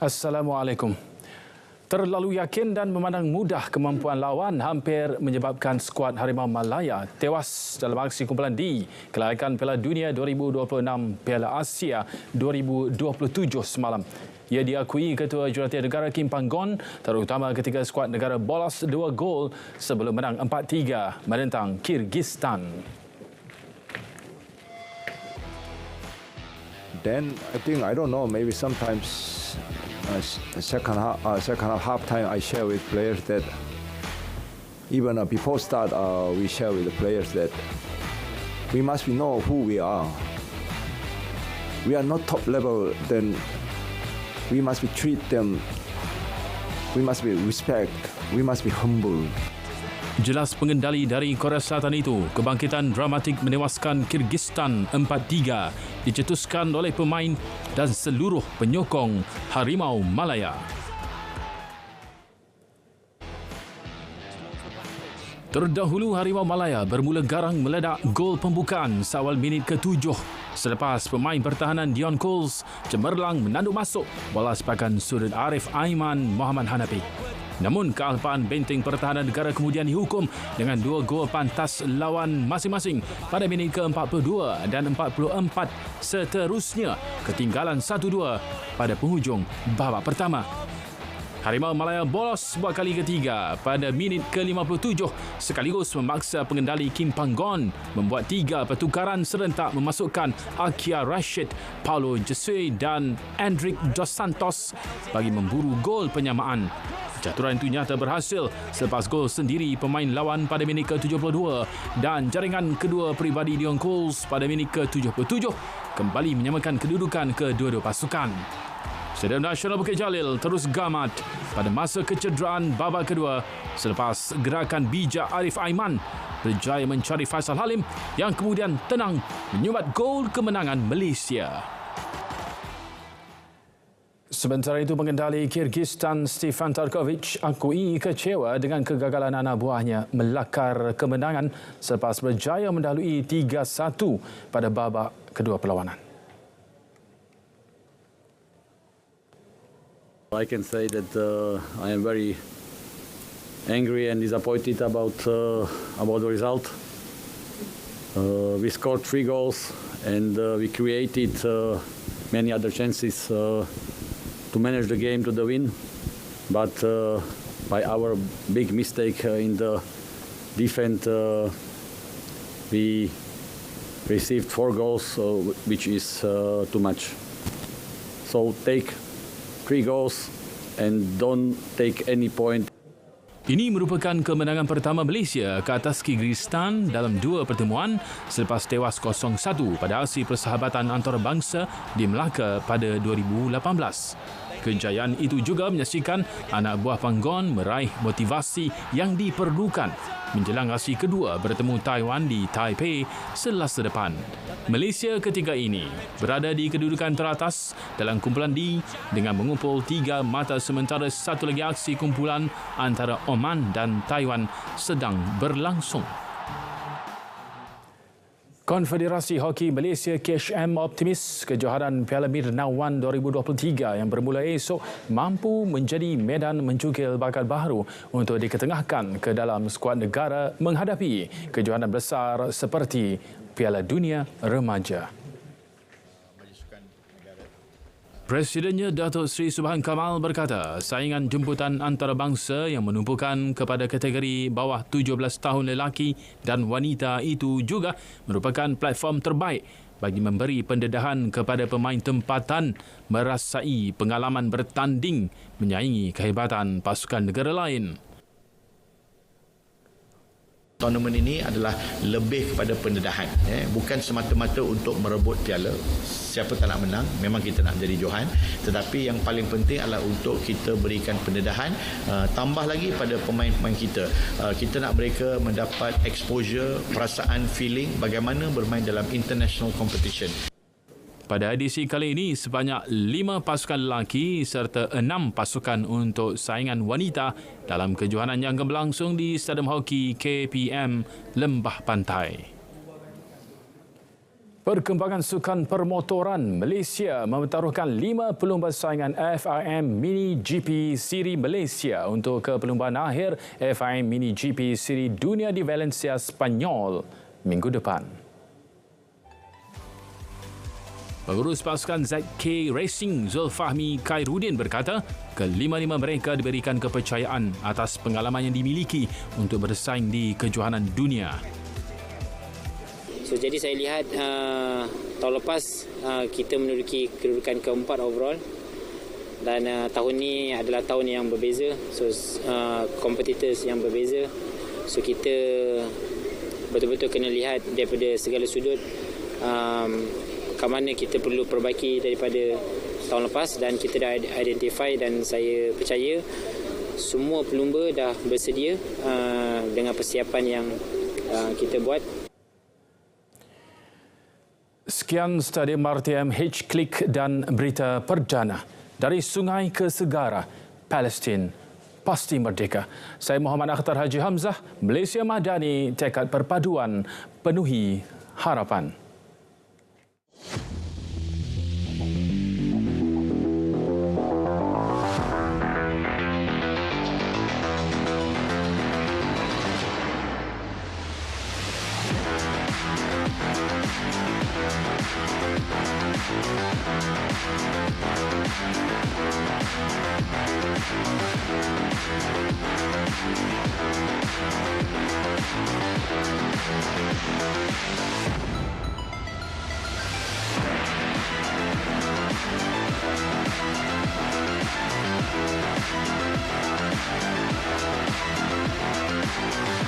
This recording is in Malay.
Assalamualaikum. Terlalu yakin dan memandang mudah kemampuan lawan hampir menyebabkan skuad Harimau Malaya tewas dalam aksi kumpulan D kelayakan Piala Dunia 2026 Piala Asia 2027 semalam. Ia diakui Ketua Jurulatih Negara Kim Panggon terutama ketika skuad negara bolos 2 gol sebelum menang 4-3 menentang Kyrgyzstan. Then I don't know, maybe sometimes second half time I share with players that even before start we share with the players that we must know who we are. We are not top level, then we must be treat them. We must be respect. We must be humble. Jelas pengendali dari Korea Selatan itu, kebangkitan dramatik menewaskan Kyrgyzstan 4-3 dicetuskan oleh pemain dan seluruh penyokong Harimau Malaya. Terdahulu Harimau Malaya bermula garang meledak gol pembukaan seawal minit ke-7 selepas pemain pertahanan Dion Coles cemerlang menanduk masuk bola sepakan sudut Arif Aiman Muhammad Hanafi. Namun kealpaan benteng pertahanan negara kemudian dihukum dengan 2 gol pantas lawan masing-masing pada minit ke-42 dan 44 seterusnya, ketinggalan 1-2 pada penghujung babak pertama. Harimau Malaya bolos buat kali ketiga pada minit ke-57 sekaligus memaksa pengendali Kim Panggon membuat 3 pertukaran serentak memasukkan Akia Rashid, Paulo Jesue dan Endrick Dos Santos bagi memburu gol penyamaan. Caturan itu nyata berhasil selepas gol sendiri pemain lawan pada minit ke-72 dan jaringan kedua peribadi Dion Coles pada minit ke-77 kembali menyamakan kedudukan kedua-dua pasukan. Stadium Nasional Bukit Jalil terus gamat pada masa kecederaan babak kedua selepas gerakan bijak Arif Aiman berjaya mencari Faisal Halim yang kemudian tenang menyubat gol kemenangan Malaysia. Sementara itu, pengendali Kyrgyzstan Stefan Tarkovic akui kecewa dengan kegagalan anak buahnya melakar kemenangan selepas berjaya mendahului 3-1 pada babak kedua perlawanan. I can say that I am very angry and disappointed about the result. We scored 3 goals and we created many other chances to manage the game to the win, but by our big mistake in the defense, we received 4 goals, which is too much. So take 3 goals and don't take any point. Ini merupakan kemenangan pertama Malaysia ke atas Kyrgyzstan dalam 2 pertemuan selepas tewas 0-1 pada aksi persahabatan antarabangsa di Melaka pada 2018. Kejayaan itu juga menyaksikan anak buah Panggon meraih motivasi yang diperlukan menjelang aksi kedua bertemu Taiwan di Taipei Selasa depan. Malaysia ketiga ini berada di kedudukan teratas dalam kumpulan D dengan mengumpul 3 mata sementara satu lagi aksi kumpulan antara Oman dan Taiwan sedang berlangsung. Konfederasi Hoki Malaysia KHM optimis kejoharan Piala Mirna Wan 2023 yang bermula esok mampu menjadi medan mencukil bakat baru untuk diketengahkan ke dalam skuad negara menghadapi kejoharan besar seperti Piala Dunia Remaja. Presidennya Datuk Seri Subhan Kamal berkata saingan jemputan antarabangsa yang menumpukan kepada kategori bawah 17 tahun lelaki dan wanita itu juga merupakan platform terbaik bagi memberi pendedahan kepada pemain tempatan merasai pengalaman bertanding menyaingi kehebatan pasukan negara lain. Tournament ini adalah lebih kepada pendedahan, bukan semata-mata untuk merebut piala. Siapa tak nak menang, memang kita nak menjadi johan, tetapi yang paling penting adalah untuk kita berikan pendedahan, tambah lagi pada pemain-pemain kita. Kita nak mereka mendapat exposure, perasaan, feeling bagaimana bermain dalam international competition. Pada edisi kali ini, sebanyak 5 pasukan lelaki serta 6 pasukan untuk saingan wanita dalam kejohanan yang akan berlangsung di Stadium Hoki KPM Lembah Pantai. Perkembangan sukan permotoran, Malaysia mementaruhkan 5 pelumba saingan FIM Mini GP Siri Malaysia untuk ke perlumbaan akhir FIM Mini GP Siri Dunia di Valencia, Spanyol minggu depan. Pengurus pasukan ZK Racing Zulfahmi Khairuddin berkata, kelima-lima mereka diberikan kepercayaan atas pengalaman yang dimiliki untuk bersaing di kejohanan dunia. So, jadi saya lihat tahun lepas kita menduduki kedudukan keempat overall dan tahun ni adalah tahun yang berbeza. So competitors yang berbeza. So kita betul-betul kena lihat daripada segala sudut ke mana kita perlu perbaiki daripada tahun lepas, dan kita dah identify dan saya percaya semua pelumba dah bersedia dengan persiapan yang kita buat. Sekian Stadium RTM H-Click dan berita perdana. Dari sungai ke segara, Palestin pasti merdeka. Saya Muhammad Akhtar Haji Hamzah, Malaysia Madani, tekad perpaduan penuhi harapan.